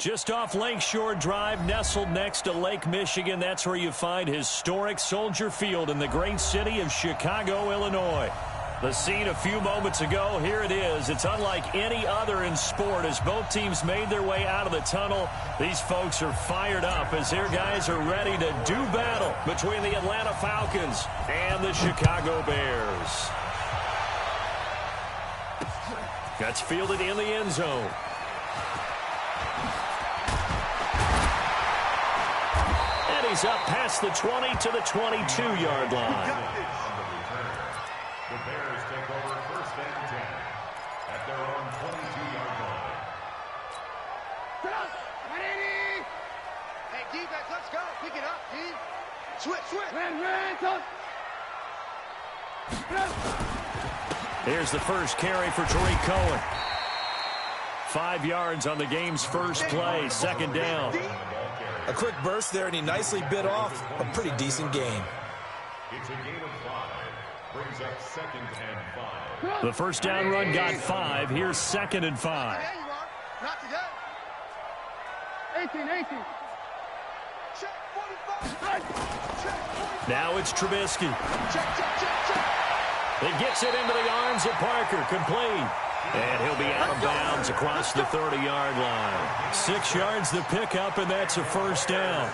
Just off Lakeshore Drive, nestled next to Lake Michigan. That's where you find historic Soldier Field in the great city of Chicago, Illinois. The scene a few moments ago, here it is. It's unlike any other in sport as both teams made their way out of the tunnel. These folks are fired up as their guys are ready to do battle between the Atlanta Falcons and the Chicago Bears. That's fielded in the end zone. And he's up past the 20 to the 22-yard line. The Bears take over 1st and 10 at their own 22-yard line. Hey, defense, let's go. Pick it up, team. Switch. Here's the first carry for Tariq Cohen. 5 yards on the game's first play, 2nd down. A quick burst there, and he nicely bit off a pretty decent gain. It's a gain of 5. Brings up 2nd and 5. The first down run got 5. Here's 2nd and 5. There you are. Not today. 18. Check 45. Check 45. Now it's Trubisky. Check. It gets it into the arms of Parker, complete. And he'll be out of bounds across the 30-yard line. 6 yards the pickup, and that's a first down.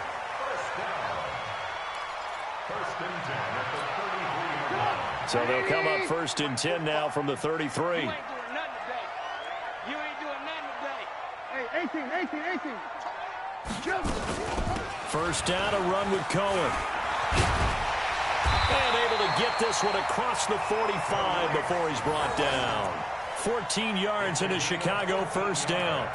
So they'll come up 1st and 10 now from the 33. You ain't doing nothing today. Hey, 18. First down, a run with Cohen. And able to get this one across the 45 before he's brought down. 14 yards into Chicago, first down.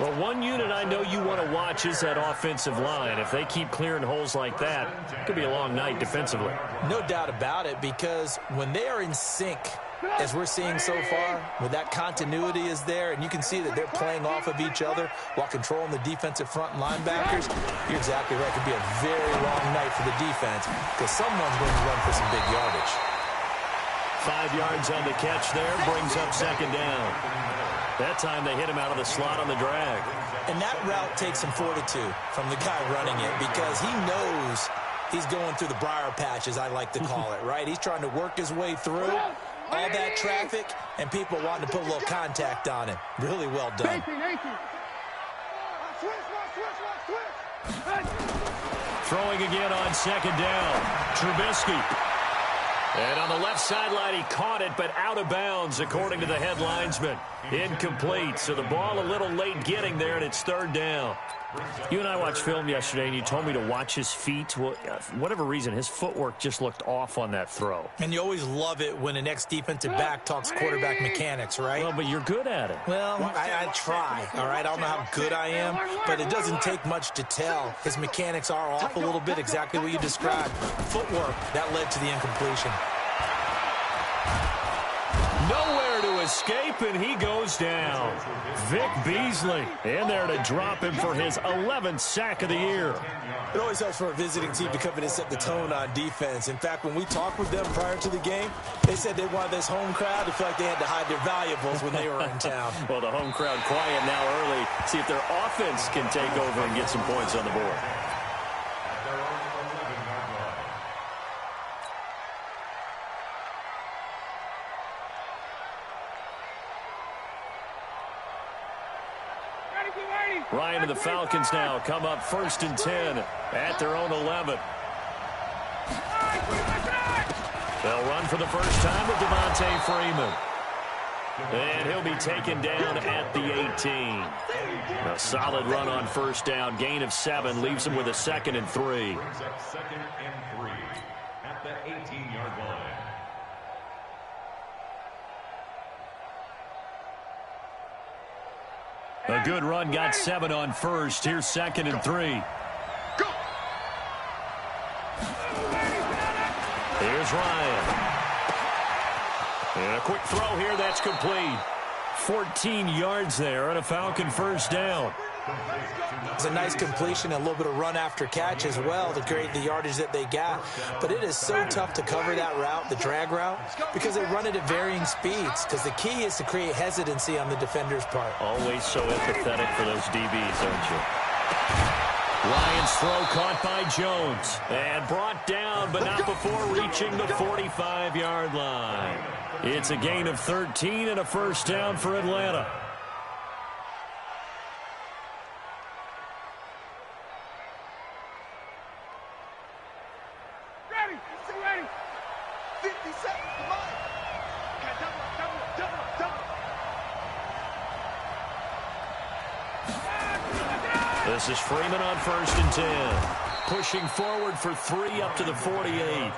Well, one unit I know you want to watch is that offensive line. If they keep clearing holes like that, it could be a long night defensively. No doubt about it, because when they are in sync, as we're seeing so far, when that continuity is there, and you can see that they're playing off of each other while controlling the defensive front linebackers, you're exactly right. It could be a very long night for the defense because someone's going to run for some big yardage. 5 yards on the catch there, brings up 2nd down. That time they hit him out of the slot on the drag. And that route takes some fortitude from the guy running it because he knows he's going through the briar patch, as I like to call it, right? He's trying to work his way through all that traffic and people wanting to put a little contact on him. Really well done. Throwing again on 2nd down. Trubisky. And on the left sideline, he caught it, but out of bounds, according to the head linesman. Incomplete, so the ball a little late getting there, and it's 3rd down. You and I watched film yesterday, and you told me to watch his feet. Well, for whatever reason, his footwork just looked off on that throw. And you always love it when an ex-defensive back talks quarterback mechanics, right? Well, but you're good at it. Well, I try, all right? I don't know how good I am, but it doesn't take much to tell. His mechanics are off a little bit, exactly what you described. Footwork, that led to the incompletion. Nowhere to escape, and he goes down. Vic Beasley in there to drop him for his 11th sack of the year. It always helps for a visiting team to come in and set the tone on defense. In fact, when we talked with them prior to the game, they said they wanted this home crowd to feel like they had to hide their valuables when they were in town. Well, the home crowd quiet now early. See if their offense can take over and get some points on the board. Ryan and the Falcons now come up 1st and 10 at their own 11. They'll run for the first time with Devontae Freeman. And he'll be taken down at the 18. A solid run on first down. Gain of 7 leaves him with a 2nd and 3. Brings up 2nd and 3 at the 18-yard line. A good run, got 7 on first. Here's 2nd and 3. Go. Here's Ryan. And a quick throw here, that's complete. 14 yards there and a Falcon first down. It's a nice completion, and a little bit of run after catch as well to create the yardage that they got. But it is so tough to cover that route, the drag route, because they run it at varying speeds. Because the key is to create hesitancy on the defender's part. Always so empathetic for those DBs, aren't you? Lions throw caught by Jones. And brought down, but not before reaching the 45-yard line. It's a gain of 13 and a first down for Atlanta. Ready. 50 seconds to mine. Okay, double up. This is Freeman on 1st and 10. Pushing forward for 3 up to the 48.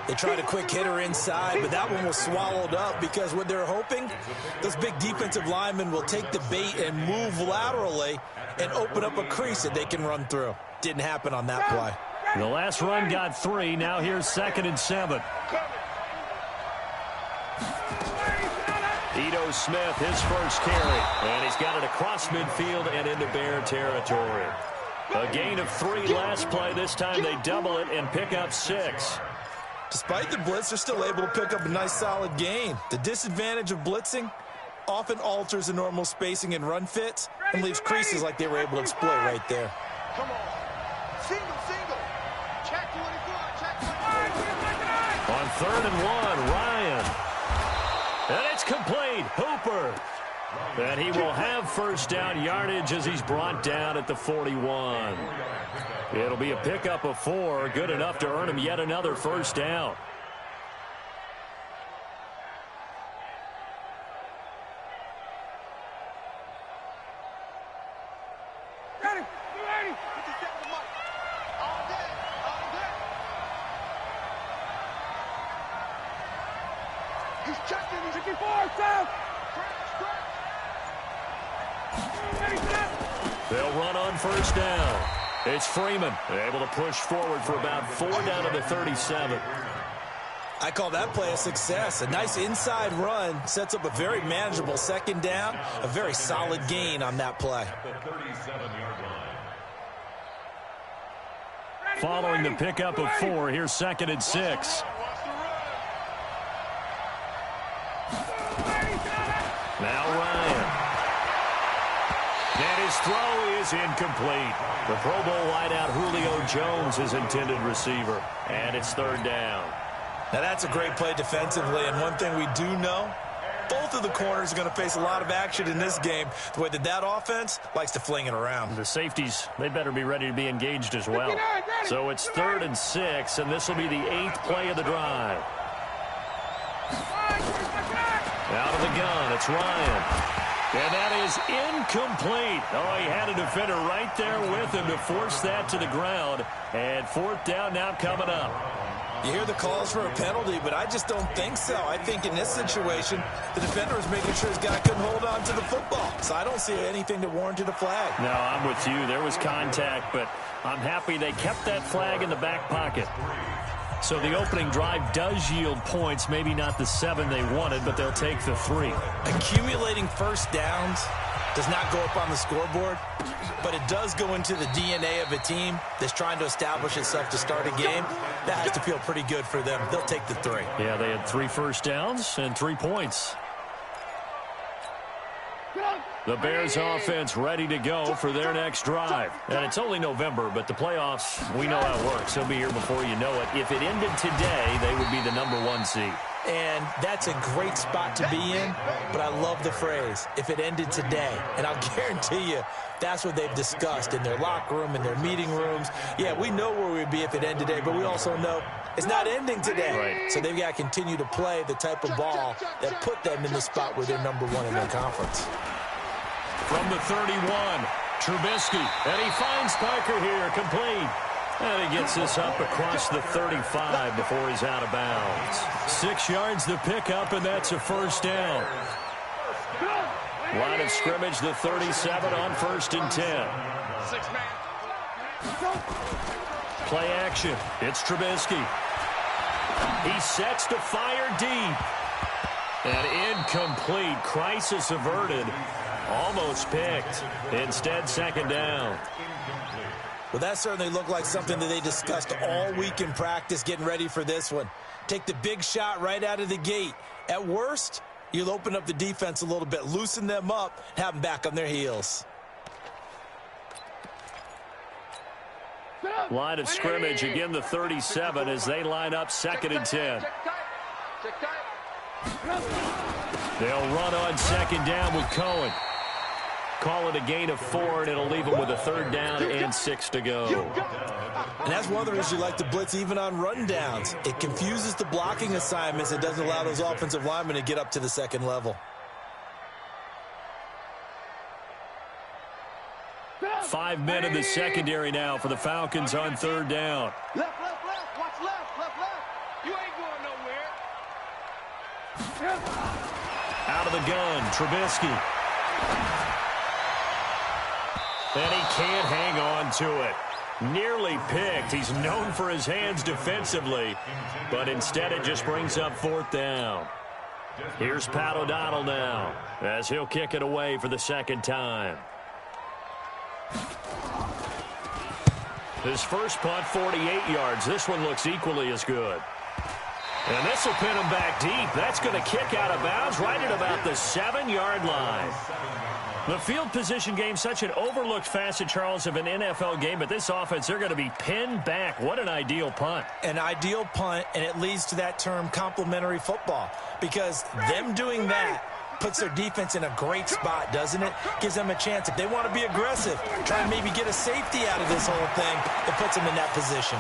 They tried a quick hitter inside, but that one was swallowed up because what they're hoping, those big defensive linemen will take the bait and move laterally and open up a crease that they can run through. Didn't happen on that play. The last run got 3. Now here's 2nd and 7. Ito Smith, his first carry. And he's got it across midfield and into Bear territory. A gain of 3 last play. This time they double it and pick up 6. Despite the blitz, they're still able to pick up a nice solid gain. The disadvantage of blitzing often alters the normal spacing and run fits and leaves creases like they were able to exploit right there. Come on. Single. Check 24. Check 24. On 3rd and 1, Ryan. And it's complete. Hooper. And he will have first down yardage as he's brought down at the 41. It'll be a pickup of 4. Good enough to earn him yet another first down. Ready. 50 seconds to mine. All day. He's checking. He's 54. Down. They'll run on first down. It's Freeman, able to push forward for about 4 down to the 37. I call that play a success. A nice inside run sets up a very manageable 2nd down, a very solid gain on that play. Following the pickup of 4, here's 2nd and 6. Now Ryan. And his throw is incomplete. The Pro Bowl wideout Julio Jones is intended receiver. And it's 3rd down. Now that's a great play defensively, and one thing we do know, both of the corners are going to face a lot of action in this game, the way that offense likes to fling it around. The safeties, they better be ready to be engaged as well. So it's 3rd and 6, and this will be the 8th play of the drive. Out of the gun, it's Ryan. And that is incomplete. Oh, he had a defender right there with him to force that to the ground. And 4th down now coming up. You hear the calls for a penalty, but I just don't think so. I think in this situation, the defender was making sure his guy couldn't hold on to the football. So I don't see anything that warranted a flag. No, I'm with you. There was contact, but I'm happy they kept that flag in the back pocket. So the opening drive does yield points, maybe not the 7 they wanted, but they'll take the 3. Accumulating first downs does not go up on the scoreboard, but it does go into the DNA of a team that's trying to establish itself to start a game. That has to feel pretty good for them. They'll take the 3. Yeah, they had 3 first downs and 3 points. The Bears offense ready to go for their next drive. And it's only November, but the playoffs, we know how it works. They'll be here before you know it. If it ended today, they would be the #1 seed. And that's a great spot to be in, but I love the phrase, if it ended today. And I'll guarantee you, that's what they've discussed in their locker room, in their meeting rooms. Yeah, we know where we'd be if it ended today, but we also know it's not ending today. Right. So they've got to continue to play the type of ball that put them in the spot where they're #1 in their conference. From the 31, Trubisky, and he finds Parker here, complete. And he gets this up across the 35 before he's out of bounds. 6 yards the pickup, and that's a first down. Line of scrimmage, the 37 on 1st and 10. Play action. It's Trubisky. He sets to fire deep. And incomplete. Crisis averted. Almost picked. Instead, second down. Well, that certainly looked like something that they discussed all week in practice getting ready for this one. Take the big shot right out of the gate. At worst, you'll open up the defense a little bit, loosen them up, have them back on their heels. Line of scrimmage, again the 37 as they line up 2nd and 10. They'll run on 2nd down with Cohen. Call it a gain of 4, and it'll leave them with a 3rd down and 6 to go. And that's one of the reasons you like to blitz even on rundowns. It confuses the blocking assignments. It doesn't allow those offensive linemen to get up to the second level. 5 men in the secondary now for the Falcons on 3rd down. Left, watch left. You ain't going nowhere. Out of the gun, Trubisky. And he can't hang on to it. Nearly picked. He's known for his hands defensively, but instead it just brings up 4th down. Here's Pat O'Donnell now as he'll kick it away for the 2nd time. His first punt, 48 yards. This one looks equally as good. And this will pin him back deep. That's going to kick out of bounds right at about the 7-yard line. The field position game, such an overlooked facet, Charles, of an NFL game, but this offense, they're going to be pinned back. What an ideal punt. An ideal punt, and it leads to that term complementary football, because them doing that puts their defense in a great spot, doesn't it? Gives them a chance. If they want to be aggressive, try and maybe get a safety out of this whole thing, it puts them in that position.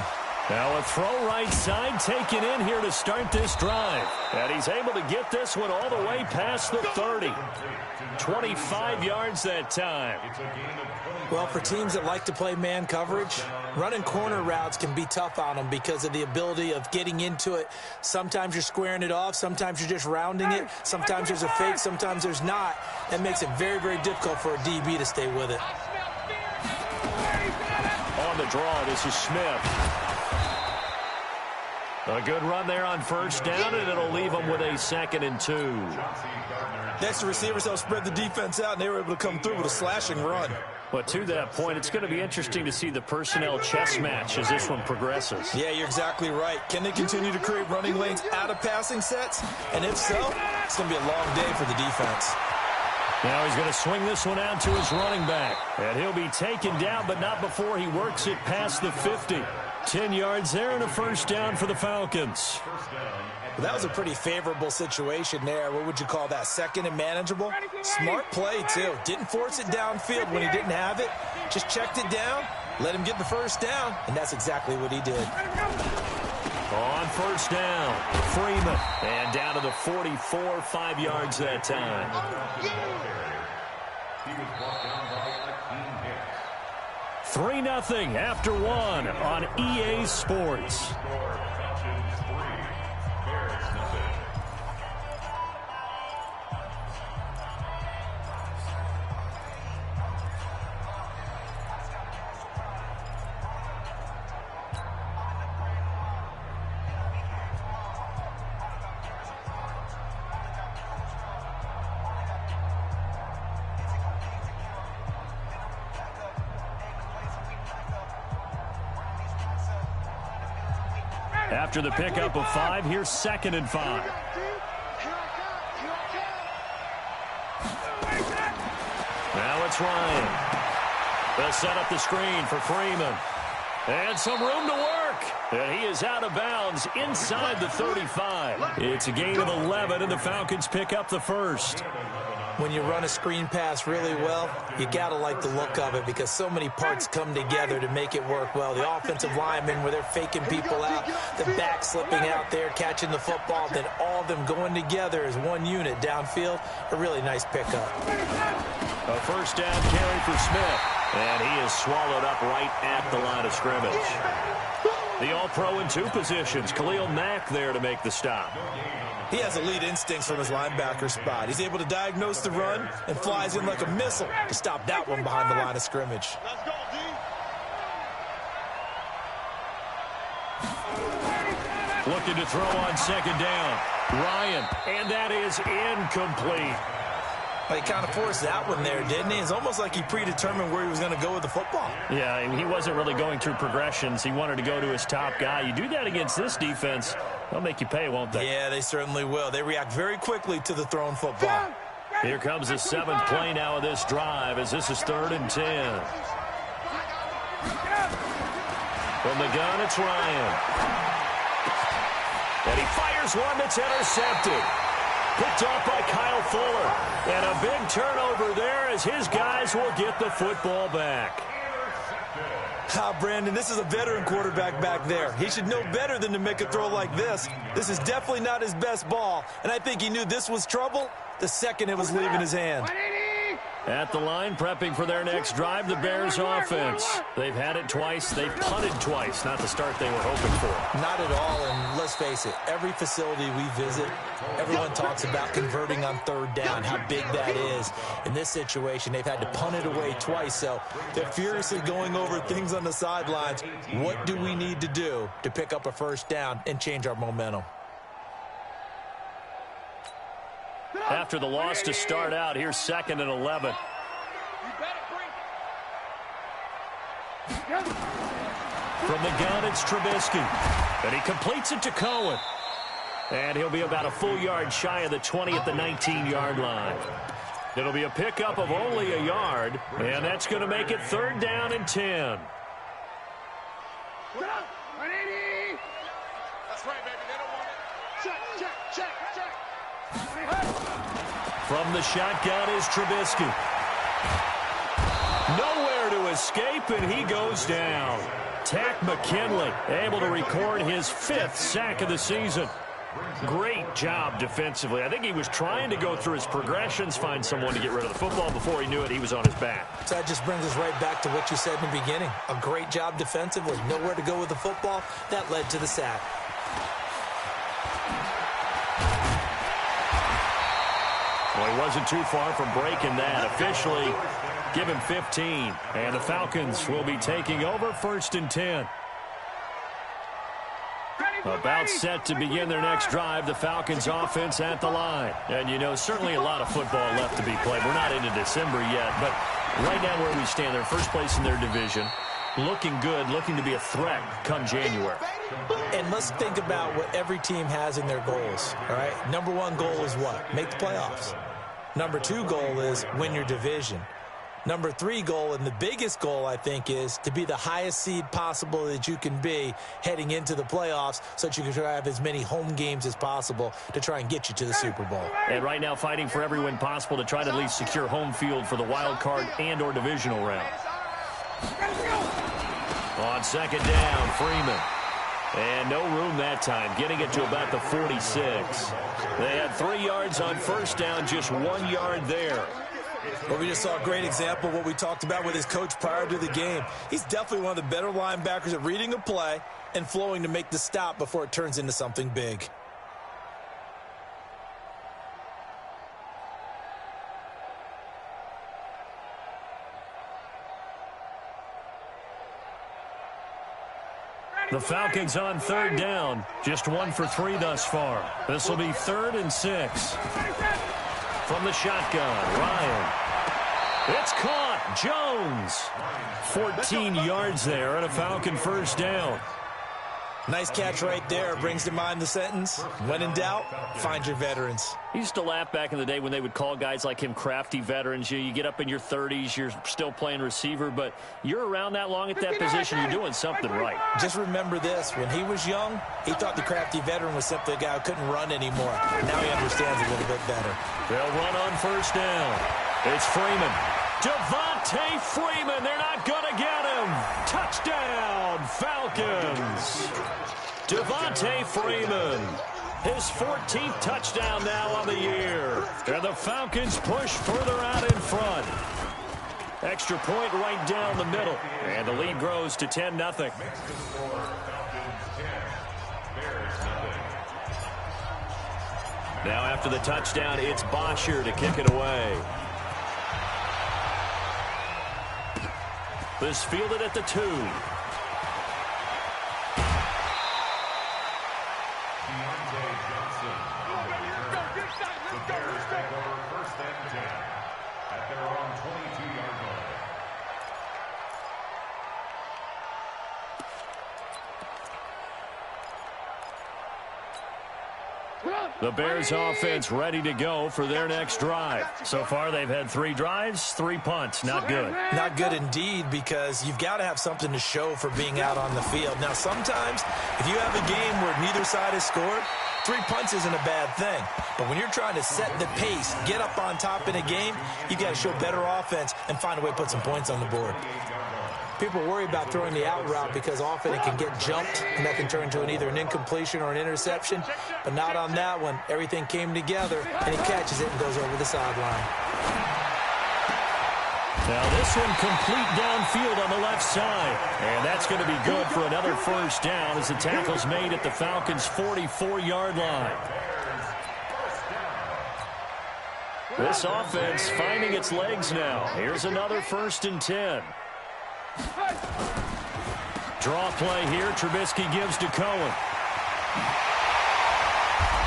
Now a throw right side taken in here to start this drive. And he's able to get this one all the way past the 30. 25 yards that time. Well, for teams that like to play man coverage, running corner routes can be tough on them because of the ability of getting into it. Sometimes you're squaring it off. Sometimes you're just rounding it. Sometimes there's a fake. Sometimes there's not. That makes it very, very difficult for a DB to stay with it. On the draw, this is Smith. A good run there on 1st down, and it'll leave them with a 2nd and 2. Next, the receivers help spread the defense out, and they were able to come through with a slashing run. But to that point, it's going to be interesting to see the personnel chess match as this one progresses. Yeah, you're exactly right. Can they continue to create running lanes out of passing sets? And if so, it's going to be a long day for the defense. Now he's going to swing this one out to his running back. And he'll be taken down, but not before he works it past the 50. 10 yards there and a 1st down for the Falcons. Well, that was a pretty favorable situation there. What would you call that? 2nd and manageable? Smart play, too. Didn't force it downfield when he didn't have it. Just checked it down, let him get the 1st down, and that's exactly what he did. On 1st down, Freeman. And down to the 44, 5 yards that time. He was brought down by 3-0 after 1 on EA Sports. After the pickup of 5, here's 2nd and 5. Now it's Ryan. They'll set up the screen for Freeman. And some room to work. And he is out of bounds inside the 35. It's a gain of 11, and the Falcons pick up the 1st. When you run a screen pass really well, you got to like the look of it because so many parts come together to make it work well. The offensive linemen, where they're faking people out, the back slipping out there, catching the football, then all of them going together as one unit downfield. A really nice pickup. A 1st down carry for Smith, and he is swallowed up right at the line of scrimmage. The All-Pro in 2 positions. Khalil Mack there to make the stop. He has elite instincts from his linebacker spot. He's able to diagnose the run and flies in like a missile to stop that one behind the line of scrimmage. Let's go, D. Looking to throw on 2nd down. Ryan, and that is incomplete. He kind of forced that one there, didn't he? It's almost like he predetermined where he was going to go with the football. Yeah, he wasn't really going through progressions. He wanted to go to his top guy. You do that against this defense, they'll make you pay, won't they? Yeah, they certainly will. They react very quickly to the thrown football. Here comes the 7th play now of this drive as this is 3rd and 10. From the gun, it's Ryan. And he fires one that's intercepted. Picked off by Kyle Fuller. And a big turnover there as his guys will get the football back. Brandon, this is a veteran quarterback back there. He should know better than to make a throw like this. This is definitely not his best ball. And I think he knew this was trouble the second it was leaving his hand. At the line, prepping for their next drive, the Bears offense. They've had it twice. They've punted twice. Not the start they were hoping for. Not at all, and let's face it, every facility we visit, everyone talks about converting on 3rd down, how big that is. In this situation, they've had to punt it away twice, so they're furiously going over things on the sidelines. What do we need to do to pick up a 1st down and change our momentum? After the loss to start out, here's 2nd and 11. From the gun, it's Trubisky. And he completes it to Cohen. And he'll be about a full yard shy of the 20 at the 19-yard line. It'll be a pickup of only a yard, and that's going to make it 3rd down and 10. That's right, baby. They don't want it. Check. From the shotgun is Trubisky. Nowhere to escape, and he goes down. Tack McKinley able to record his 5th sack of the season. Great job defensively. I think he was trying to go through his progressions, find someone to get rid of the football. Before he knew it, he was on his back. So that just brings us right back to what you said in the beginning. A great job defensively. Nowhere to go with the football. That led to the sack. Well, he wasn't too far from breaking that. Officially, give him 15. And the Falcons will be taking over 1st and 10. About set to begin their next drive, the Falcons offense at the line. And, you know, certainly a lot of football left to be played. We're not into December yet, but right now where we stand, they're first place in their division. Looking good, looking to be a threat come January. And let's think about what every team has in their goals, all right? Number 1 goal is what? Make the playoffs. Number 2 goal is win your division. Number 3 goal, and the biggest goal, I think, is to be the highest seed possible that you can be heading into the playoffs so that you can have as many home games as possible to try and get you to the Super Bowl. And right now fighting for every win possible to try to at least secure home field for the wild card and or divisional round. On 2nd down, Freeman. And no room that time, getting it to about the 46. They had 3 yards on 1st down, just 1 yard there. Well, we just saw a great example of what we talked about with his coach prior to the game. He's definitely one of the better linebackers at reading a play and flowing to make the stop before it turns into something big. The Falcons on 3rd down. Just 1 for 3 thus far. This will be 3rd and 6. From the shotgun, Ryan. It's caught. Jones. 14 yards there and a Falcon 1st down. Nice catch right there. Brings to mind the sentence, when in doubt, find your veterans. He used to laugh back in the day when they would call guys like him crafty veterans. You get up in your 30s, you're still playing receiver, but you're around that long at that position, you're doing something right. Just remember this. When he was young, he thought the crafty veteran was simply a guy who couldn't run anymore. Now he understands a little bit better. They'll run on 1st down. It's Freeman. Devontae Freeman. They're not going to get him. Touchdown, Falcons. Devontae Freeman. His 14th touchdown now on the year. And the Falcons push further out in front. Extra point right down the middle. And the lead grows to 10-0. Now after the touchdown, it's Bosher to kick it away. This fielded at the 2. The Bears take over 1st and 10. at their own 22-yard line. The Bears offense ready to go for their next drive. So far, they've had 3 drives, 3 punts. Not good. Not good indeed, because you've got to have something to show for being out on the field. Now, sometimes, if you have a game where neither side has scored, 3 punts isn't a bad thing. But when you're trying to set the pace, get up on top in a game, you've got to show better offense and find a way to put some points on the board. People worry about throwing the out route because often it can get jumped, and that can turn into either an incompletion or an interception. But not on that one. Everything came together, and he catches it and goes over the sideline. Now this one complete downfield on the left side. And that's going to be good for another first down as the tackle's made at the Falcons' 44-yard line. This offense finding its legs now. Here's another 1st and 10. Draw play here. Trubisky gives to Cohen.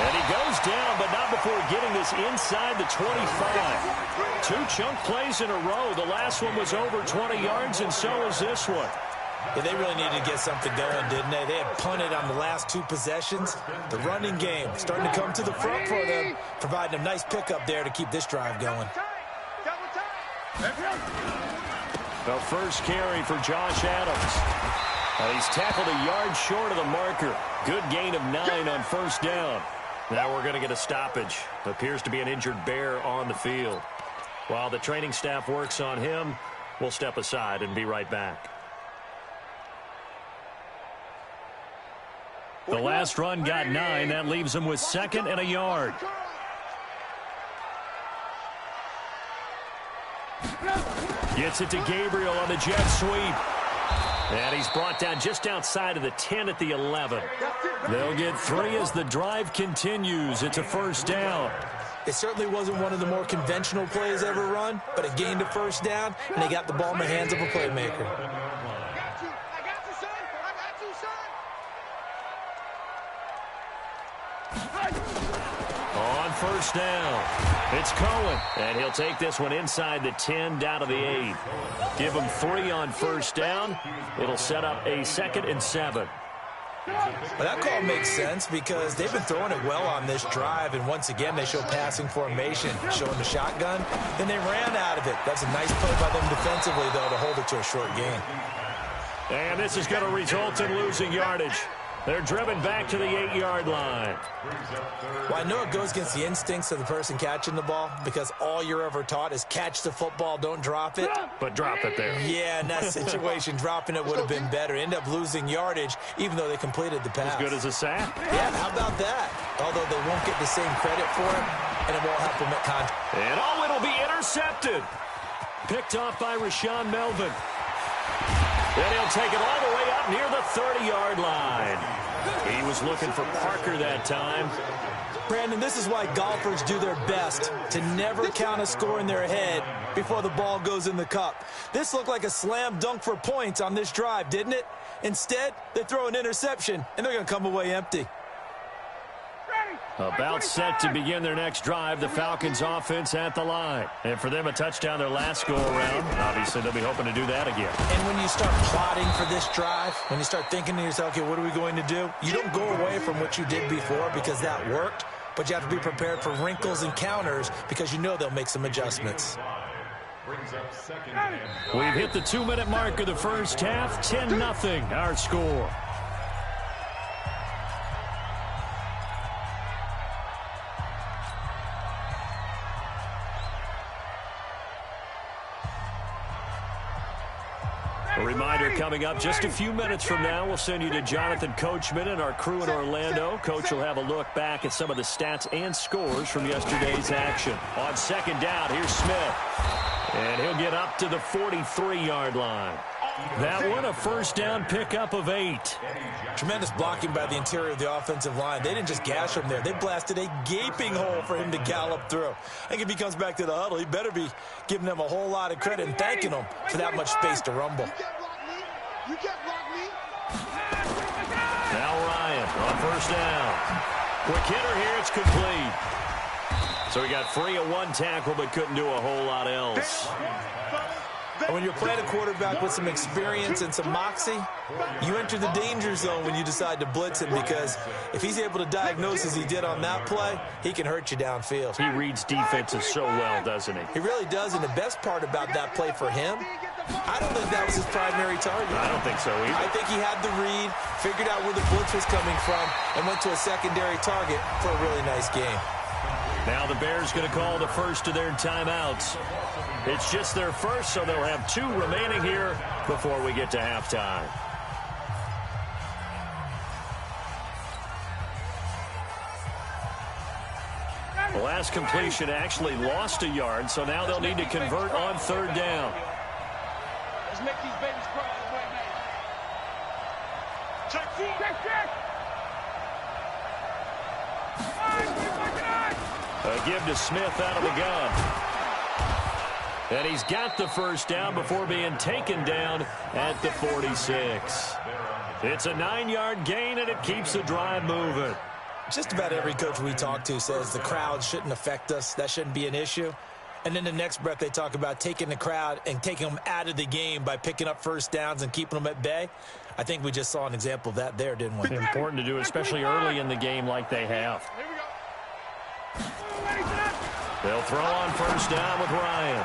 And he goes down, but not before getting this inside the 25. 2 chunk plays in a row. The last one was over 20 yards, and so is this one. Yeah, they really needed to get something going, didn't they? They had punted on the last 2 possessions. The running game starting to come to the front for them, providing a nice pickup there to keep this drive going. The first carry for Josh Adams. He's tackled a yard short of the marker. Good gain of 9 on 1st down. Now we're going to get a stoppage. Appears to be an injured Bear on the field. While the training staff works on him, we'll step aside and be right back. The last run got 9. That leaves him with 2nd and a yard. Gets it to Gabriel on the jet sweep. And he's brought down just outside of the 10 at the 11. They'll get 3 as the drive continues. It's a 1st down. It certainly wasn't one of the more conventional plays ever run, but it gained a 1st down, and they got the ball in the hands of a playmaker. On 1st down, it's Cohen, and he'll take this one inside the 10 down to the 8. Give him 3 on 1st down. It'll set up a 2nd and 7. Well, that call makes sense because they've been throwing it well on this drive, and once again they show passing formation, showing the shotgun. Then they ran out of it. That's a nice play by them defensively, though, to hold it to a short gain. And this is going to result in losing yardage. They're driven back to the 8-yard line. Well, I know it goes against the instincts of the person catching the ball because all you're ever taught is catch the football, don't drop it. But drop it there. Yeah, in that situation, dropping it would have been better. End up losing yardage, even though they completed the pass. As good as a sack. Yeah, how about that? Although they won't get the same credit for it, and it won't help them at contact. And it'll be intercepted. Picked off by Rashawn Melvin. Then he'll take it all the way up near the 30-yard line. He was looking for Parker that time. Brandon, this is why golfers do their best to never count a score in their head before the ball goes in the cup. This looked like a slam dunk for points on this drive, didn't it? Instead, they throw an interception, and they're going to come away empty. About set to begin their next drive, the Falcons offense at the line. And for them, a touchdown their last go-around. Obviously, they'll be hoping to do that again. And when you start plotting for this drive, when you start thinking to yourself, okay, what are we going to do? You don't go away from what you did before because that worked, but you have to be prepared for wrinkles and counters because you know they'll make some adjustments. We've hit the 2-minute mark of the first half. 10-0, our score. A reminder coming up just a few minutes from now, we'll send you to Jonathan Coachman and our crew in Orlando. Coach will have a look back at some of the stats and scores from yesterday's action. On 2nd down, here's Smith. And he'll get up to the 43-yard line. That one, a 1st down pickup of 8. Tremendous blocking by the interior of the offensive line. They didn't just gash him there. They blasted a gaping hole for him to gallop through. I think if he comes back to the huddle, he better be giving them a whole lot of credit and thanking them for that much space to rumble. Now Ryan on 1st down. Quick hitter here, it's complete. So he got free of one tackle but couldn't do a whole lot else. And when you're playing a quarterback with some experience and some moxie, you enter the danger zone when you decide to blitz him, because if he's able to diagnose as he did on that play, he can hurt you downfield. He reads defenses so well, doesn't he? He really does, and the best part about that play for him, I don't think that was his primary target. I don't think so either. I think he had the read, figured out where the blitz was coming from, and went to a secondary target for a really nice game. Now the Bears going to call the first of their timeouts. It's just their first, so they'll have 2 remaining here before we get to halftime. The last completion actually lost a yard, so now they'll need to convert on 3rd down. Let's make these babies cry right now. Check, check. A give to Smith out of the gun. And he's got the first down before being taken down at the 46. It's a 9-yard gain, and it keeps the drive moving. Just about every coach we talk to says the crowd shouldn't affect us. That shouldn't be an issue. And then the next breath they talk about taking the crowd and taking them out of the game by picking up first downs and keeping them at bay. I think we just saw an example of that there, didn't we? Important to do, especially early in the game like they have. They'll throw on first down with Ryan.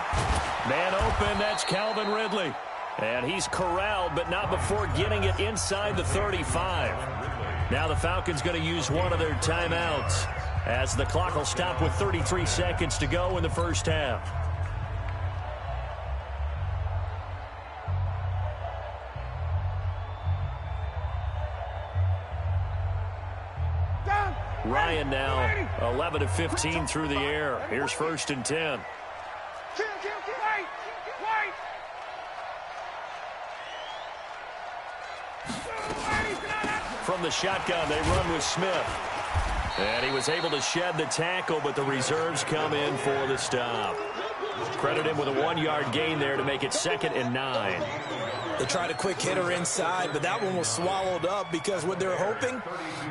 Man open, that's Calvin Ridley. And he's corralled, but not before getting it inside the 35. Now the Falcons going to use one of their timeouts, as the clock will stop with 33 seconds to go in the first half. Ryan now 11 of 15 through the air. Here's 1st and 10. From the shotgun, they run with Smith. And he was able to shed the tackle, but the reserves come in for the stop. Credit him with a 1-yard gain there to make it 2nd and 9. They tried a quick hitter inside, but that one was swallowed up because what they're hoping,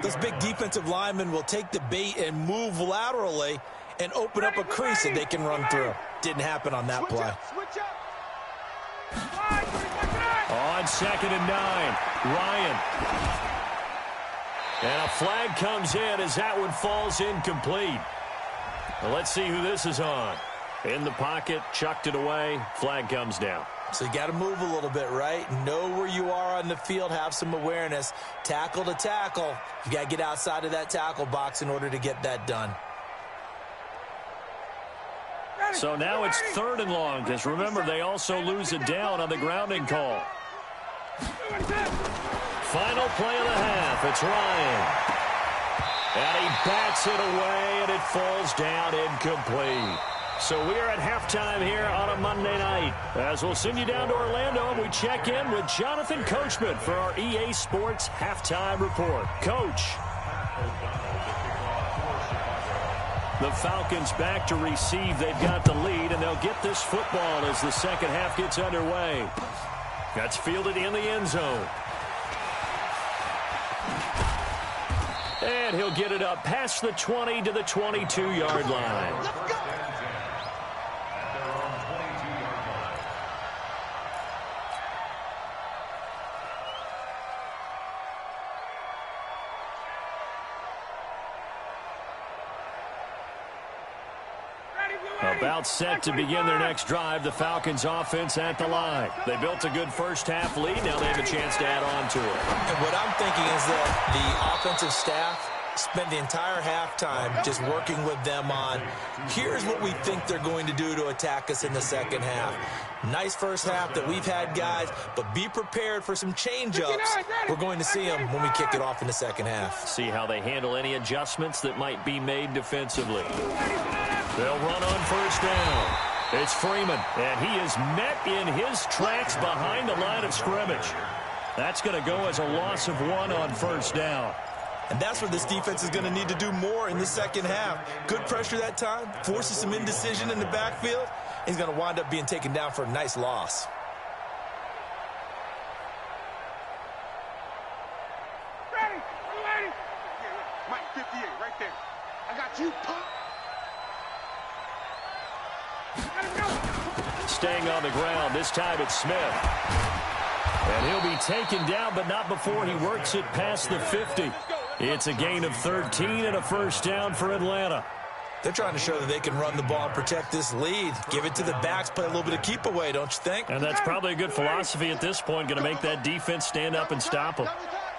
those big defensive linemen will take the bait and move laterally and open up a crease that they can run through. Didn't happen on that play. On 2nd and 9, Ryan. And a flag comes in as that one falls incomplete. Well, let's see who this is on. In the pocket, chucked it away, flag comes down. So you got to move a little bit, right? Know where you are on the field, have some awareness. Tackle to tackle. You got to get outside of that tackle box in order to get that done. So now it's 3rd and long, because remember, they also lose it down on the grounding call. Final play of the half, it's Ryan. And he bats it away, and it falls down incomplete. So we are at halftime here on a Monday night. As we'll send you down to Orlando, and we check in with Jonathan Coachman for our EA Sports Halftime Report. Coach. The Falcons back to receive. They've got the lead, and they'll get this football as the second half gets underway. That's fielded in the end zone. And he'll get it up past the 20 to the 22-yard line. About set to begin their next drive, the Falcons offense at the line. They built a good first half lead. Now they have a chance to add on to it. And what I'm thinking is that the offensive staff spent the entire halftime just working with them on, here's what we think they're going to do to attack us in the second half. Nice first half that we've had, guys, but be prepared for some change-ups. We're going to see them when we kick it off in the second half. See how they handle any adjustments that might be made defensively. They'll run on first down. It's Freeman, and he is met in his tracks behind the line of scrimmage. That's going to go as a loss of 1 on first down. And that's where this defense is going to need to do more in the second half. Good pressure that time, forces some indecision in the backfield. He's going to wind up being taken down for a nice loss. Ready. Mike 58 right there. I got you, pop. staying on the ground. This time it's Smith. And he'll be taken down, but not before he works it past the 50. It's a gain of 13 and a first down for Atlanta. They're trying to show that they can run the ball and protect this lead. Give it to the backs, play a little bit of keep away, don't you think? And that's probably a good philosophy at this point, going to make that defense stand up and stop them.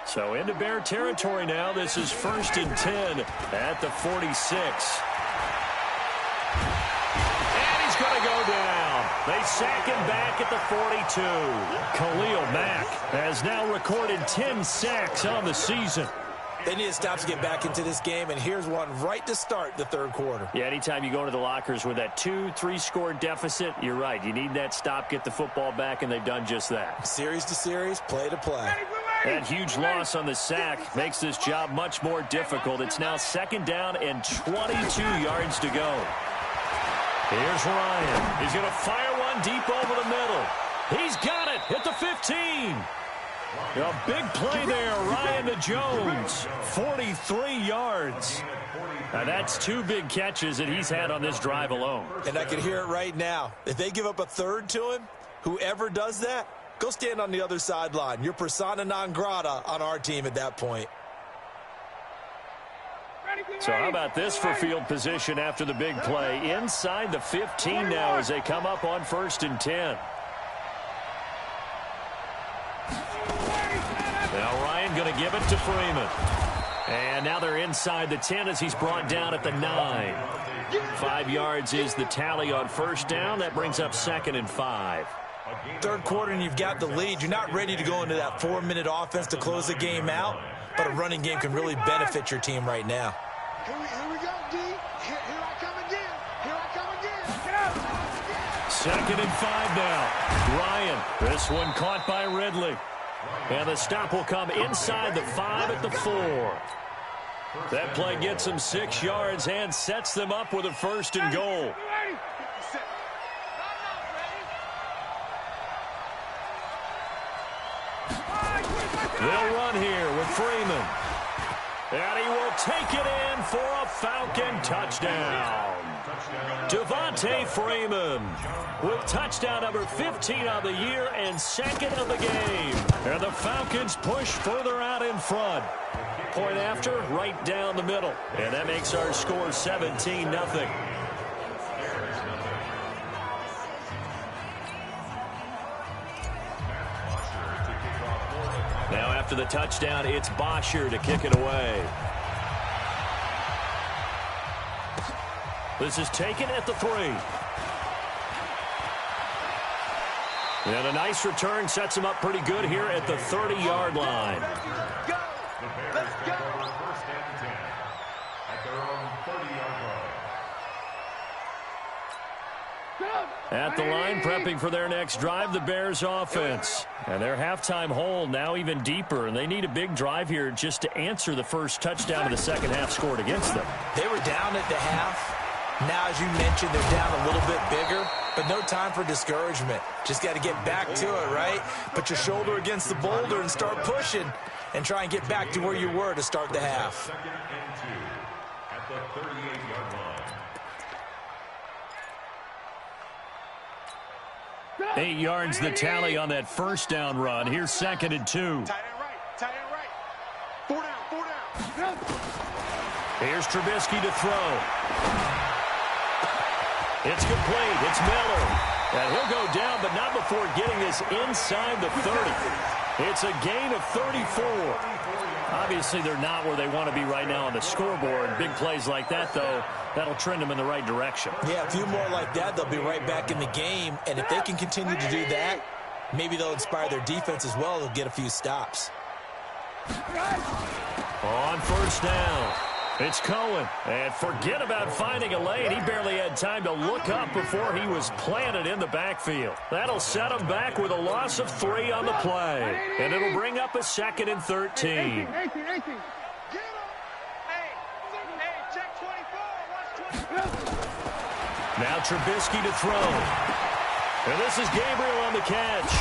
So into Bear territory now. This is 1st and 10 at the 46. Going to go down. They sack him back at the 42. Khalil Mack has now recorded 10 sacks on the season. They need to stop to get back into this game, and here's one right to start the third quarter. Yeah, anytime you go into the lockers with that 2-3 score deficit, you're right. You need that stop, get the football back, and they've done just that. Series to series, play to play. That huge loss on the sack makes this job much more difficult. It's now 2nd down and 22 yards to go. Here's Ryan. He's going to fire one deep over the middle. He's got it at the 15. A big play there, Ryan to Jones. 43 yards. Now that's 2 big catches that he's had on this drive alone. And I can hear it right now. If they give up a third to him, whoever does that, go stand on the other sideline. You're persona non grata on our team at that point. So how about this for field position after the big play? Inside the 15 now as they come up on 1st and 10. Now Ryan going to give it to Freeman. And now they're inside the 10 as he's brought down at the 9. 5 yards is the tally on 1st down. That brings up 2nd and 5. Third quarter and you've got the lead. You're not ready to go into that 4-minute offense to close the game out. But a running game can really benefit your team right now. Here we go, D. Here I come again. Here I come again. Get out. 2nd and 5 now. Ryan, this one caught by Ridley. And the stop will come inside the 5 at the 4. That play gets them 6 yards and sets them up with a 1st and goal. They'll run here with Freeman. And he will take it in for a Falcon touchdown. Devontae Freeman with touchdown number 15 of the year and 2nd of the game. And the Falcons push further out in front. Point after, right down the middle. And that makes our score 17-0. Now after the touchdown, it's Bosher to kick it away. This is taken at the 3. And a nice return sets him up pretty good here at the 30-yard line. Go. Let's go. 1st and 10 at their own 30-yard line. At the line, prepping for their next drive, the Bears offense. And their halftime hole now even deeper, and they need a big drive here just to answer the first touchdown of the second half scored against them. They were down at the half. Now, as you mentioned, they're down a little bit bigger, but no time for discouragement. Just got to get back to it, right? Put your shoulder against the boulder and start pushing and try and get back to where you were to start the half. 2nd and 2 at the 38-yard line. 8 yards the tally on that first down run. Here's 2nd and 2. Tight end right. Tight end right. 4 down. 4 down. Here's Trubisky to throw. It's complete. It's Miller. And he'll go down, but not before getting this inside the 30. It's a gain of 34. Obviously, they're not where they want to be right now on the scoreboard. Big plays like that, though, that'll trend them in the right direction. Yeah, a few more like that, they'll be right back in the game. And if they can continue to do that, maybe they'll inspire their defense as well. They'll get a few stops. On 1st down, it's Cohen. And forget about finding a lane. He barely had time to look up before he was planted in the backfield. That'll set him back with a loss of 3 on the play. And it'll bring up a 2nd and 13. 18. Get him. Hey, check 24. Watch 24. Now Trubisky to throw. And this is Gabriel on the catch.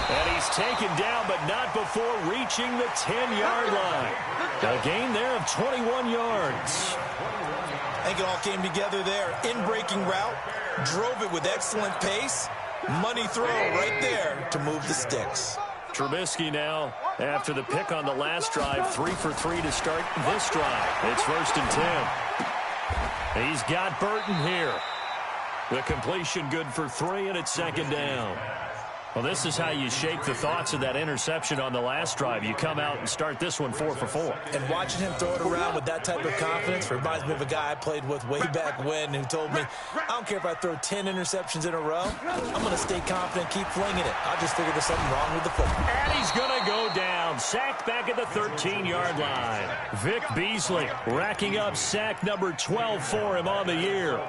And he's taken down, but not before reaching the 10-yard line. A gain there of 21 yards. I think it all came together there. In-breaking route, drove it with excellent pace, Money throw right there to move the sticks. Trubisky now, after the pick on the last drive, 3 for 3 to start this drive. It's 1st and 10. He's got Burton here. The completion good for 3, and it's 2nd down. Well, this is how you shake the thoughts of that interception on the last drive. You come out and start this one 4 for 4. And watching him throw it around with that type of confidence reminds me of a guy I played with way back when who told me, I don't care if I throw 10 interceptions in a row. I'm going to stay confident, keep flinging it. I just figured there's something wrong with the football. And he's going to go down. Sacked back at the 13-yard line. Vic Beasley racking up sack number 12 for him on the year.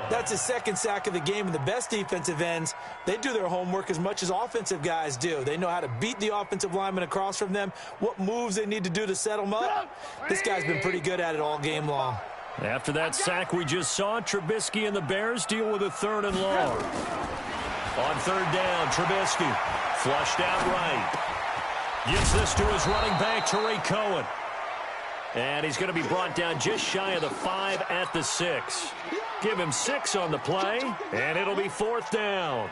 That's his 2nd sack of the game, and the best defensive ends, they do their homework as much as offensive guys do. They know how to beat the offensive lineman across from them, what moves they need to do to set them up. This guy's been pretty good at it all game long. After that sack we just saw, Trubisky and the Bears deal with a 3rd and long. On 3rd down, Trubisky flushed out right. Gives this to his running back, Tariq Cohen. And he's going to be brought down just shy of the 5 at the 6. Give him 6 on the play, and it'll be 4th down.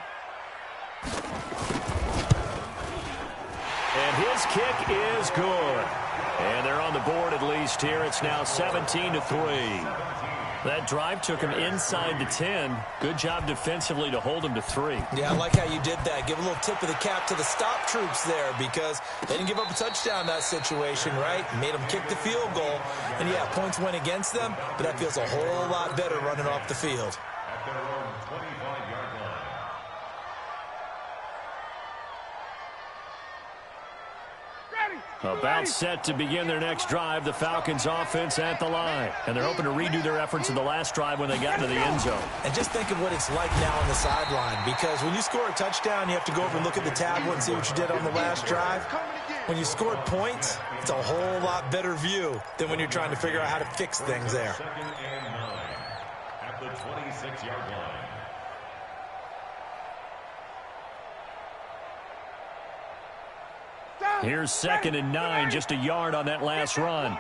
And his kick is good. And they're on the board at least here. It's now 17-3. That drive took him inside the 10. Good job defensively to hold him to 3. Yeah, I like how you did that. Give a little tip of the cap to the stop troops there because they didn't give up a touchdown in that situation, right? Made them kick the field goal. And, yeah, points went against them, but that feels a whole lot better running off the field. At their own 25-yard line. About set to begin their next drive, the Falcons offense at the line. And they're hoping to redo their efforts in the last drive when they got into the end zone. And just think of what it's like now on the sideline, because when you score a touchdown, you have to go over and look at the tablet and see what you did on the last drive. When you scored points, it's a whole lot better view than when you're trying to figure out how to fix things there. 2nd and 9 at the 26-yard line. Here's 2nd and 9, just a yard on that last run.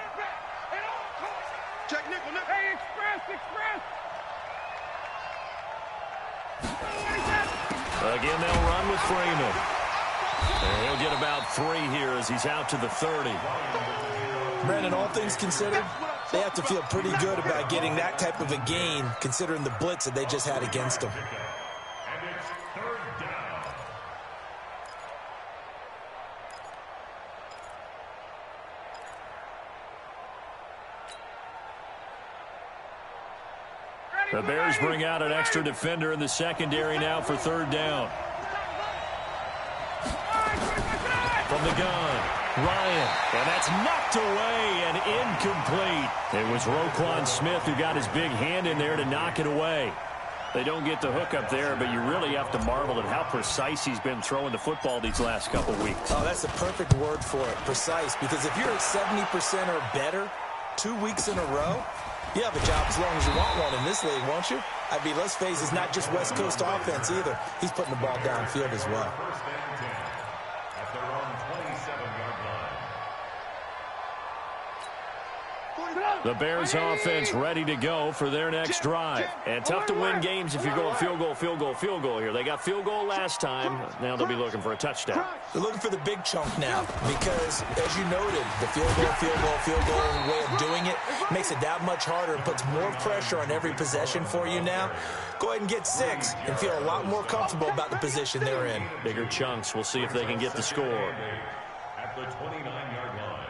Check nickel, nickel. Hey, express. Again, they'll run with Freeman. And he'll get about 3 here as he's out to the 30. Brandon, all things considered, they have to feel pretty good about getting that type of a gain considering the blitz that they just had against them. And it's 3rd down. The Bears bring out an extra defender in the secondary now for 3rd down. From the gun, Ryan, and that's knocked away and incomplete. It was Roquan Smith who got his big hand in there to knock it away. They don't get the hook up there, but you really have to marvel at how precise he's been throwing the football these last couple weeks. Oh, that's the perfect word for it, precise, because if you're at 70% or better 2 weeks in a row, you have a job as long as you want one in this league, won't you? I mean, let's face it, it's not just West Coast offense either. He's putting the ball downfield as well. 1st and 10 at their own 27-yard line. The Bears offense ready to go for their next drive. And tough to win games if you're going field goal, field goal, field goal here. They got field goal last time. Now they'll be looking for a touchdown. They're looking for the big chunk now because, as you noted, the field goal way of doing it makes it that much harder and puts more pressure on every possession for you now. Go ahead and get 6 and feel a lot more comfortable about the position they're in. Bigger chunks. We'll see if they can get the score. At the 29-yard line.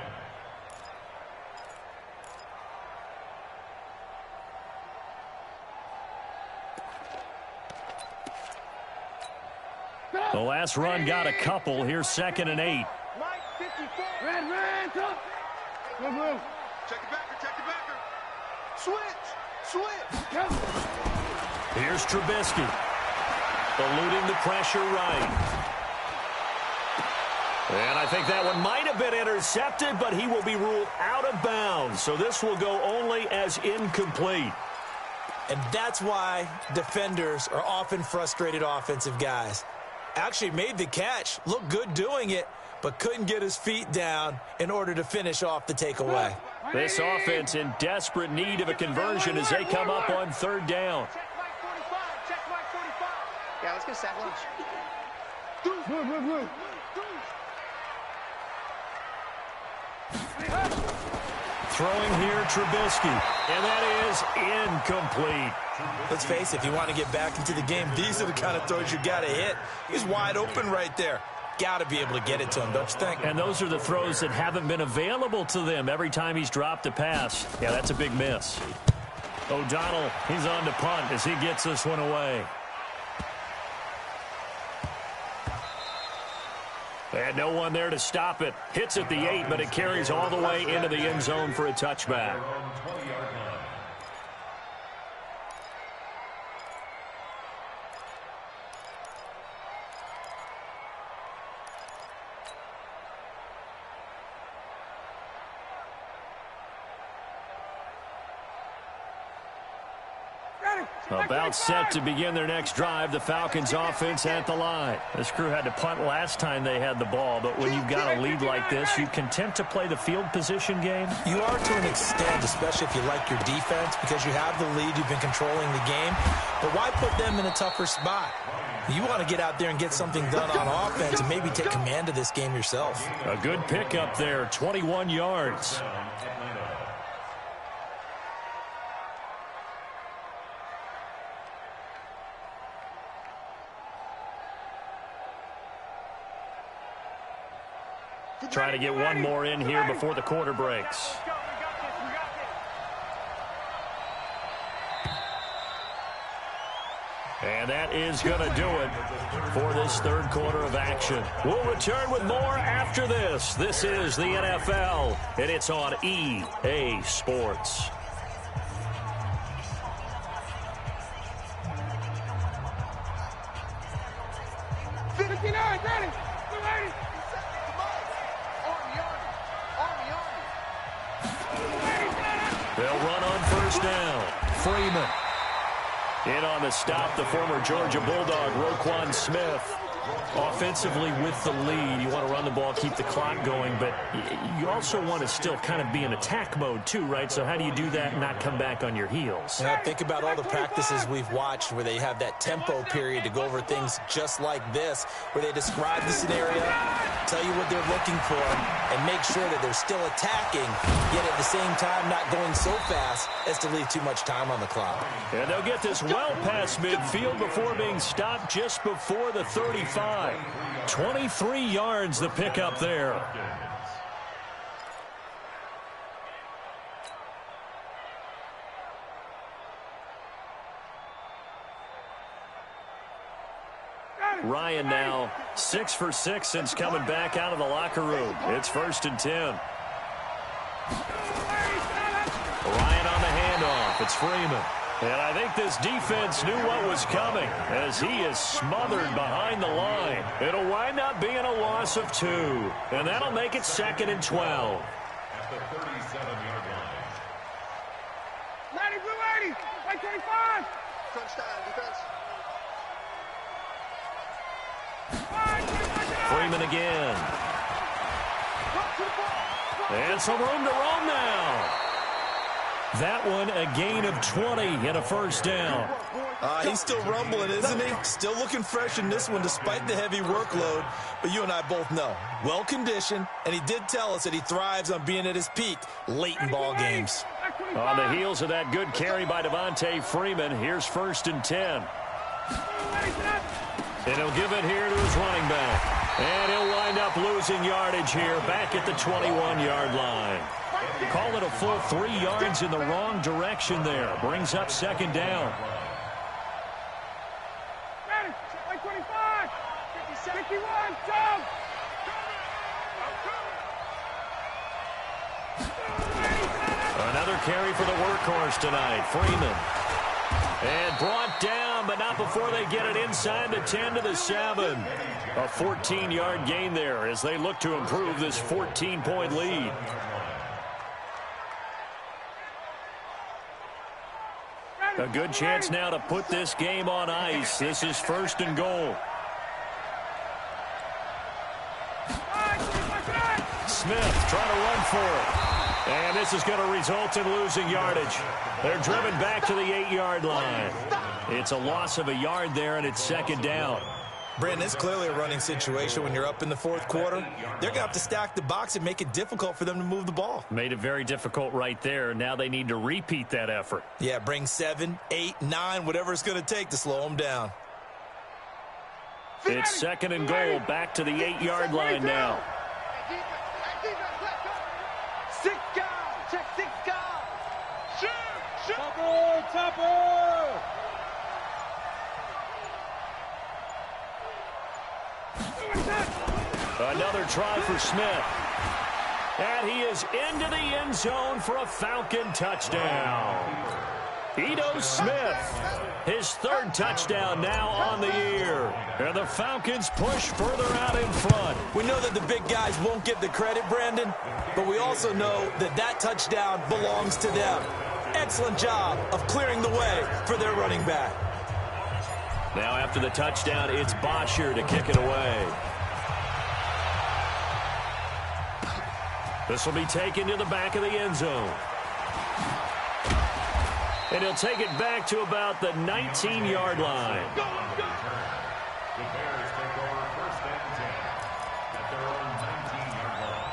The last run got a couple. Here's 2nd and 8. Red, top. Move. Check the backer. Switch. Here's Trubisky. Eluding the pressure right. And I think that one might have been intercepted, but he will be ruled out of bounds. So this will go only as incomplete. And that's why defenders are often frustrated offensive guys. Actually made the catch, looked good doing it, but couldn't get his feet down in order to finish off the takeaway. This offense in desperate need of a conversion as they come up on 3rd down. Yeah, let's get a sack lunch. Throwing here, Trubisky. And that is incomplete. Let's face it, if you want to get back into the game, these are the kind of throws you got to hit. He's wide open right there. Got to be able to get it to him, don't you think? And those are the throws that haven't been available to them every time he's dropped a pass. Yeah, that's a big miss. O'Donnell, he's on to punt as he gets this one away. And no one there to stop it. Hits at the 8, but it carries all the way into the end zone for a touchback. About set to begin their next drive, the Falcons offense at the line. This crew had to punt last time they had the ball, but when you've got a lead like this, you content to play the field position game? You are to an extent, especially if you like your defense, because you have the lead, you've been controlling the game. But why put them in a tougher spot? You want to get out there and get something done on offense and maybe take command of this game yourself. A good pickup there, 21 yards. Trying to get one more in here before the quarter breaks. And that is going to do it for this third quarter of action. We'll return with more after this. This is the NFL, and it's on EA Sports. They'll run on first down. Freeman. In on the stop, the former Georgia Bulldog, Roquan Smith. Offensively with the lead, you want to run the ball, keep the clock going, but you also want to still kind of be in attack mode too, right? So how do you do that and not come back on your heels? Yeah, think about all the practices we've watched where they have that tempo period to go over things just like this, where they describe the scenario, tell you what they're looking for, and make sure that they're still attacking, yet at the same time not going so fast as to leave too much time on the clock. And they'll get this well past midfield before being stopped just before the 35. 23 yards the pickup there. Ryan now 6 for 6 since coming back out of the locker room. It's 1st and 10. Ryan on the handoff. It's Freeman. And I think this defense knew what was coming as he is smothered behind the line. It'll wind up being a loss of 2. And that'll make it 2nd and 12. At the 37-yard line. 90 blue 80, 25. Touchdown, defense. Freeman again. And some room to roam now. That one a gain of 20 and a first down. He's still rumbling, isn't he? Still looking fresh in this one despite the heavy workload. But you and I both know, well-conditioned, and he did tell us that he thrives on being at his peak late in ball games. On the heels of that good carry by Devontae Freeman, here's 1st and 10. And he'll give it here to his running back. And he'll wind up losing yardage here back at the 21-yard line. Call it a full 3 yards in the wrong direction there. Brings up 2nd down. 25, 51, jump. Another carry for the workhorse tonight, Freeman. And brought down, but not before they get it inside the 10 to the 7. A 14-yard gain there as they look to improve this 14-point lead. A good chance now to put this game on ice. This is 1st and goal. Smith trying to run for it. And this is going to result in losing yardage. They're driven back to the 8-yard line. It's a loss of a yard there, and it's second down. Brandon, it's clearly a running situation when you're up in the fourth quarter. They're going to have to stack the box and make it difficult for them to move the ball. Made it very difficult right there. Now they need to repeat that effort. Yeah, bring 7, 8, 9, whatever it's going to take to slow them down. It's second and goal, back to the 8-yard line now. 6 guys. Check 6 guys. Shoot. Topper. Another try for Smith. And he is into the end zone for a Falcon touchdown. Ito Smith, his third touchdown now on the year. And the Falcons push further out in front. We know that the big guys won't get the credit, Brandon, but we also know that that touchdown belongs to them. Excellent job of clearing the way for their running back. Now after the touchdown, it's Bosher to kick it away. This will be taken to the back of the end zone. And he'll take it back to about the 19-yard line. The Bears take over first and 10 at their own 19-yard line.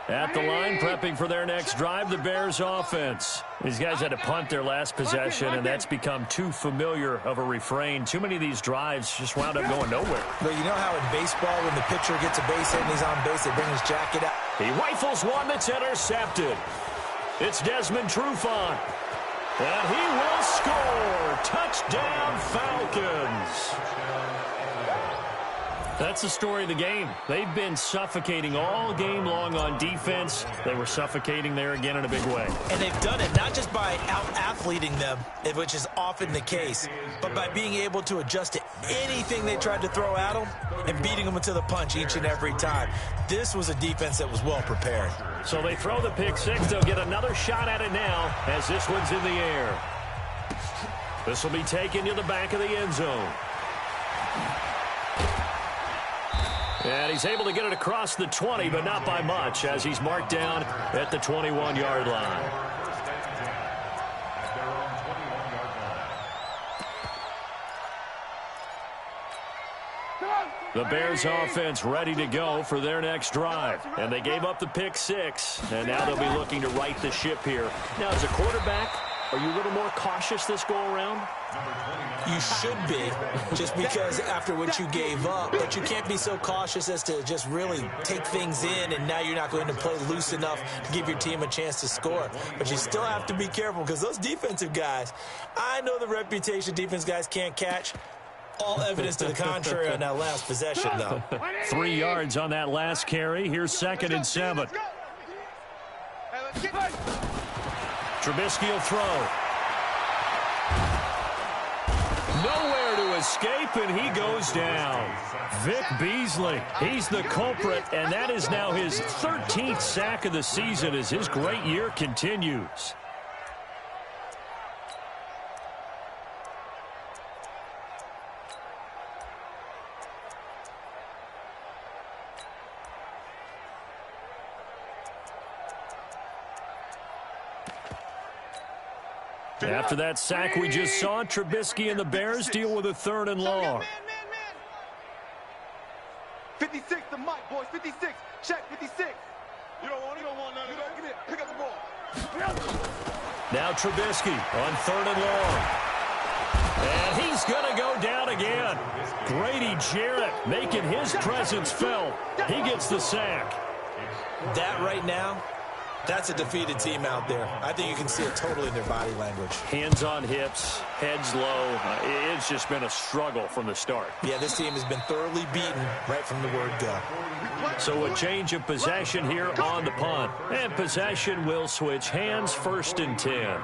At the line, prepping for their next drive, the Bears offense. These guys had to punt their last possession, and that's become too familiar of a refrain. Too many of these drives just wound up going nowhere. But you know how in baseball, when the pitcher gets a base hit and he's on base, they bring his jacket out? He rifles one that's intercepted. It's Desmond Trufant. And he will score. Touchdown, Falcons. That's the story of the game. They've been suffocating all game long on defense. They were suffocating there again in a big way. And they've done it not just by out-athleting them, which is often the case, but by being able to adjust to anything they tried to throw at them and beating them to the punch each and every time. This was a defense that was well prepared. So they throw the pick six. They'll get another shot at it now as this one's in the air. This will be taken to the back of the end zone. And he's able to get it across the 20, but not by much, as he's marked down at the 21-yard line. The Bears offense ready to go for their next drive. And they gave up the pick six, and now they'll be looking to right the ship here. Now, as a quarterback, are you a little more cautious this go-around? You should be, just because after what you gave up, but you can't be so cautious as to just really take things in, and now you're not going to play loose enough to give your team a chance to score. But you still have to be careful, because those defensive guys, I know the reputation defense guys can't catch. All evidence to the contrary on that last possession, though. 3 yards on that last carry. Here's 2nd and 7. Trubisky will throw. Nowhere to escape, and he goes down. Vic Beasley, he's the culprit, and that is now his 13th sack of the season as his great year continues. After that sack we just saw, Trubisky and the Bears deal with a 3rd and long. 56 to Mike, boys. 56. Check 56. You don't want none. You don't get it. Pick up the ball. Now Trubisky on 3rd and long. And he's going to go down again. Grady Jarrett making his presence felt. He gets the sack. That right now, that's a defeated team out there. I think you can see it totally in their body language. Hands on hips, heads low. It's just been a struggle from the start. Yeah, this team has been thoroughly beaten right from the word go. So a change of possession here on the punt. And possession will switch hands, 1st and 10.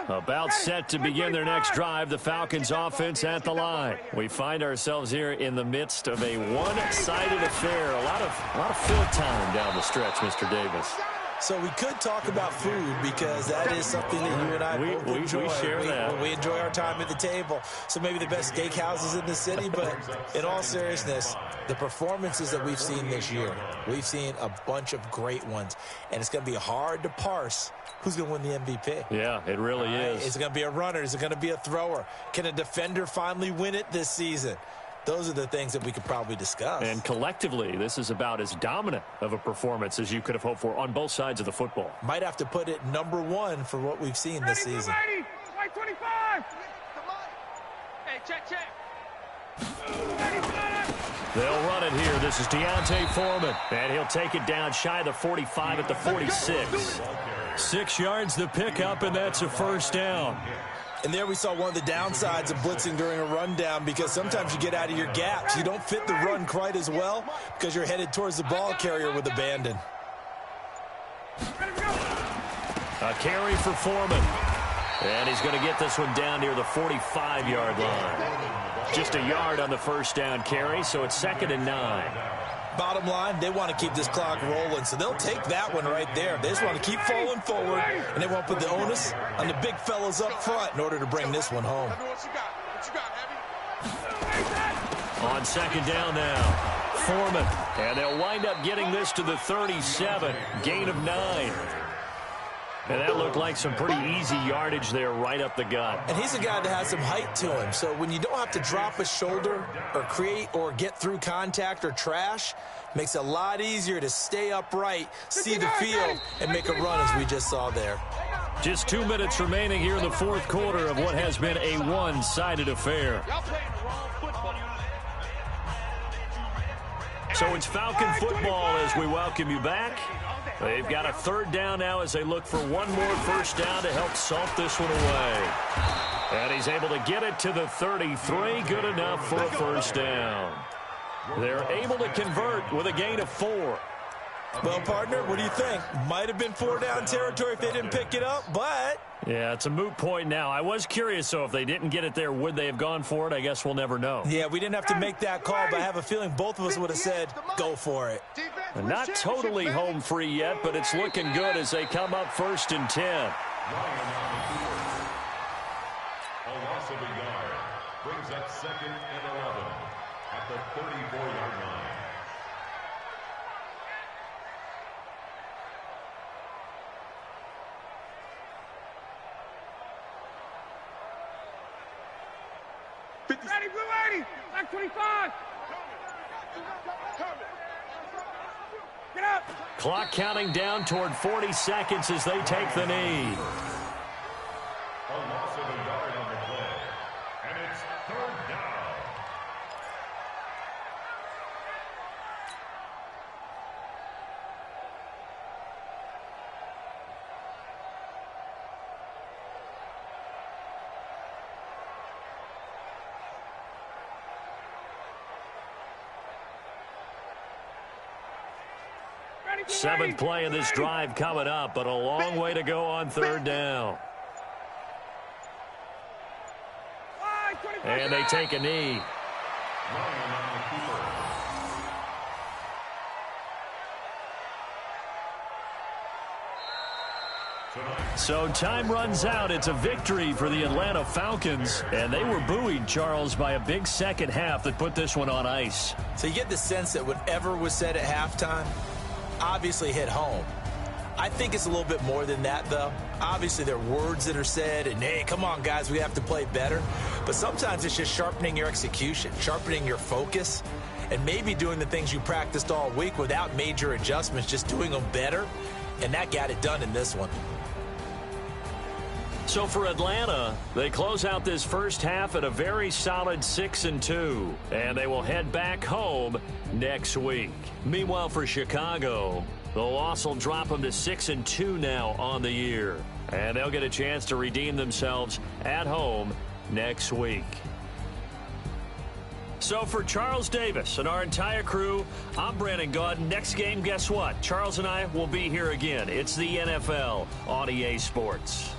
About set to begin their next drive, the Falcons offense at the line. We find ourselves here in the midst of a one-sided affair. A lot of field time down the stretch, Mr. Davis. So we could talk about food because that is something that you and I both enjoy. We share that. We enjoy our time at the table. So maybe the best steakhouses in the city, but in all seriousness, the performances that we've seen this year, we've seen a bunch of great ones, and it's going to be hard to parse who's going to win the MVP. Yeah, it really is. Is it going to be a runner? Is it going to be a thrower? Can a defender finally win it this season? Those are the things that we could probably discuss. And collectively, this is about as dominant of a performance as you could have hoped for on both sides of the football. Might have to put it #1 for what we've seen this season. Ready, right 25. Hey, check. They'll run it here. This is Deontay Foreman, and he'll take it down shy of the 45 at the 46. 6 yards the pickup, and that's a first down. And there we saw one of the downsides of blitzing during a rundown, because sometimes you get out of your gaps. You don't fit the run quite as well because you're headed towards the ball carrier with abandon. A carry for Foreman. And he's going to get this one down near the 45-yard line. Just a yard on the first down carry, so it's 2nd and 9. Bottom line, they want to keep this clock rolling, so they'll take that one right there. They just want to keep falling forward, and they want to put the onus on the big fellas up front in order to bring this one home. On 2nd down now, Foreman. And they'll wind up getting this to the 37, gain of 9. And that looked like some pretty easy yardage there right up the gut. And he's a guy that has some height to him. So when you don't have to drop a shoulder or create or get through contact or trash, makes it a lot easier to stay upright, see the field, and make a run as we just saw there. Just 2 minutes remaining here in the fourth quarter of what has been a one-sided affair. So it's Falcon football as we welcome you back. They've got a 3rd down now as they look for one more first down to help salt this one away. And he's able to get it to the 33. Good enough for a first down. They're able to convert with a gain of 4. Well, partner, what do you think? Might have been 4-down territory if they didn't pick it up, but... Yeah, it's a moot point now. I was curious, so if they didn't get it there, would they have gone for it? I guess we'll never know. Yeah, we didn't have to make that call, but I have a feeling both of us would have said, go for it. And not totally home free yet, but it's looking good as they come up 1st and 10. A loss of a yard brings up 2nd and 11 at the 34-yard line. Ready, blue 80, back 25. Get up. Clock counting down toward 40 seconds as they take the knee. A loss of a yard on the play, and it's 3rd down. Seventh play of this drive coming up, but a long way to go on 3rd down. And they take a knee. So time runs out. It's a victory for the Atlanta Falcons. And they were buoyed, Charles, by a big second half that put this one on ice. So you get the sense that whatever was said at halftime obviously hit home. I think it's a little bit more than that, though. Obviously, there are words that are said, and, hey, come on, guys, we have to play better. But sometimes it's just sharpening your execution, sharpening your focus, and maybe doing the things you practiced all week without major adjustments, just doing them better, and that got it done in this one. So for Atlanta, they close out this first half at a very solid 6-2, and they will head back home next week. Meanwhile, for Chicago, the loss will drop them to 6-2 now on the year, and they'll get a chance to redeem themselves at home next week. So for Charles Davis and our entire crew, I'm Brandon Gaudin. Next game, guess what? Charles and I will be here again. It's the NFL on EA Sports.